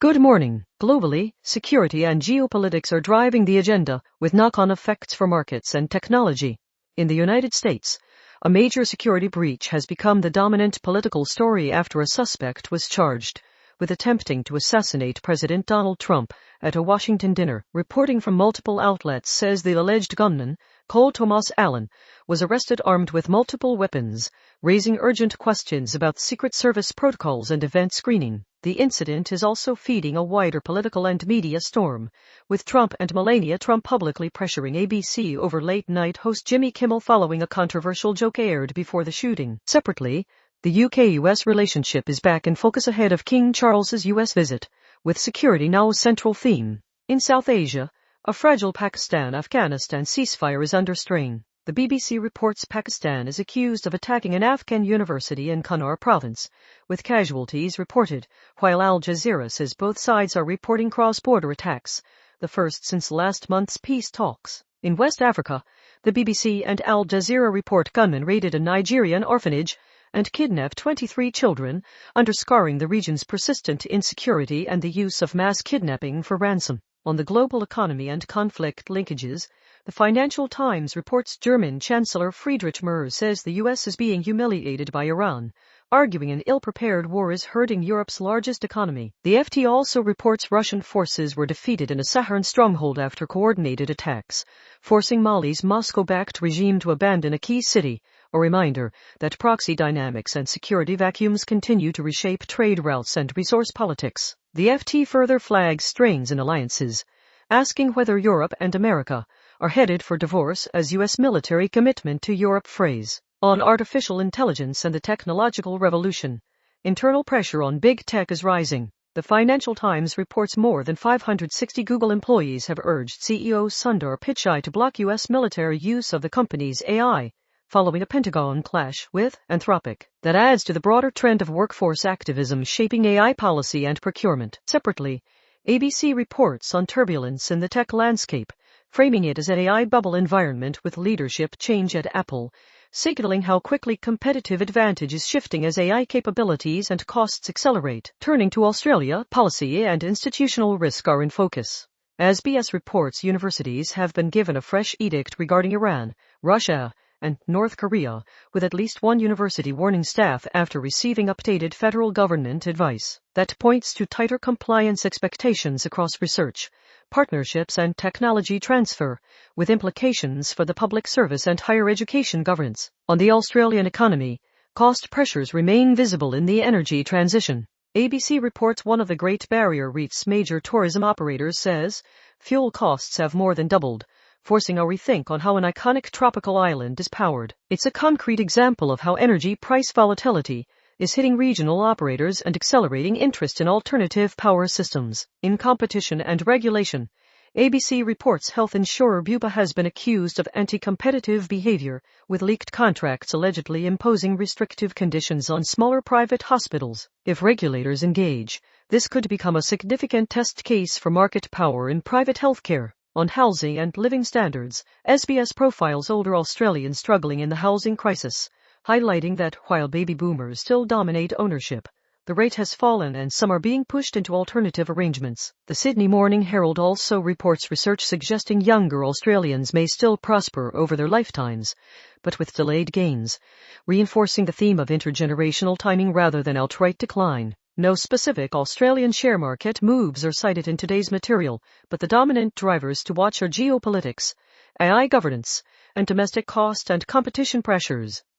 Good morning. Globally, security and geopolitics are driving the agenda, with knock-on effects for markets and technology. In the United States, a major security breach has become the dominant political story after a suspect was charged with attempting to assassinate President Donald Trump at a Washington dinner. Reporting from multiple outlets says the alleged gunman, Cole Thomas Allen, was arrested armed with multiple weapons, raising urgent questions about Secret Service protocols and event screening. The incident is also feeding a wider political and media storm, with Trump and Melania Trump publicly pressuring ABC over late-night host Jimmy Kimmel following a controversial joke aired before the shooting. Separately, the UK-US relationship is back in focus ahead of King Charles's US visit, with security now a central theme. In South Asia, a fragile Pakistan-Afghanistan ceasefire is under strain. The BBC reports Pakistan is accused of attacking an Afghan university in Kunar province, with casualties reported, while Al Jazeera says both sides are reporting cross-border attacks, the first since last month's peace talks. In West Africa, the BBC and Al Jazeera report gunmen raided a Nigerian orphanage and kidnapped 23 children, underscoring the region's persistent insecurity and the use of mass kidnapping for ransom. On the global economy and conflict linkages, the Financial Times reports German Chancellor Friedrich Merz says the US is being humiliated by Iran, arguing an ill-prepared war is hurting Europe's largest economy. The FT also reports Russian forces were defeated in a Saharan stronghold after coordinated attacks, forcing Mali's Moscow-backed regime to abandon a key city, a reminder that proxy dynamics and security vacuums continue to reshape trade routes and resource politics. The FT further flags strains in alliances, asking whether Europe and America are headed for divorce as U.S. military commitment to Europe phrase. On artificial intelligence and the technological revolution, internal pressure on big tech is rising. The Financial Times reports more than 560 Google employees have urged CEO Sundar Pichai to block U.S. military use of the company's AI, following a Pentagon clash with Anthropic. That adds to the broader trend of workforce activism shaping AI policy and procurement. Separately, ABC reports on turbulence in the tech landscape, framing it as an AI bubble environment with leadership change at Apple, signaling how quickly competitive advantage is shifting as AI capabilities and costs accelerate. Turning to Australia, policy and institutional risk are in focus. As BS reports, universities have been given a fresh edict regarding Iran, Russia, and North Korea, with at least one university warning staff after receiving updated federal government advice that points to tighter compliance expectations across research, partnerships and technology transfer, with implications for the public service and higher education governance. On the Australian economy, cost pressures remain visible in the energy transition. ABC reports one of the Great Barrier Reef's major tourism operators says fuel costs have more than doubled, forcing a rethink on how an iconic tropical island is powered. It's a concrete example of how energy price volatility is hitting regional operators and accelerating interest in alternative power systems. In competition and regulation, ABC reports health insurer Bupa has been accused of anti-competitive behavior, with leaked contracts allegedly imposing restrictive conditions on smaller private hospitals. If regulators engage, this could become a significant test case for market power in private healthcare. On housing and living standards, SBS profiles older Australians struggling in the housing crisis, highlighting that while baby boomers still dominate ownership, the rate has fallen and some are being pushed into alternative arrangements. The Sydney Morning Herald also reports research suggesting younger Australians may still prosper over their lifetimes, but with delayed gains, reinforcing the theme of intergenerational timing rather than outright decline. No specific Australian share market moves are cited in today's material, but the dominant drivers to watch are geopolitics, AI governance, and domestic cost and competition pressures.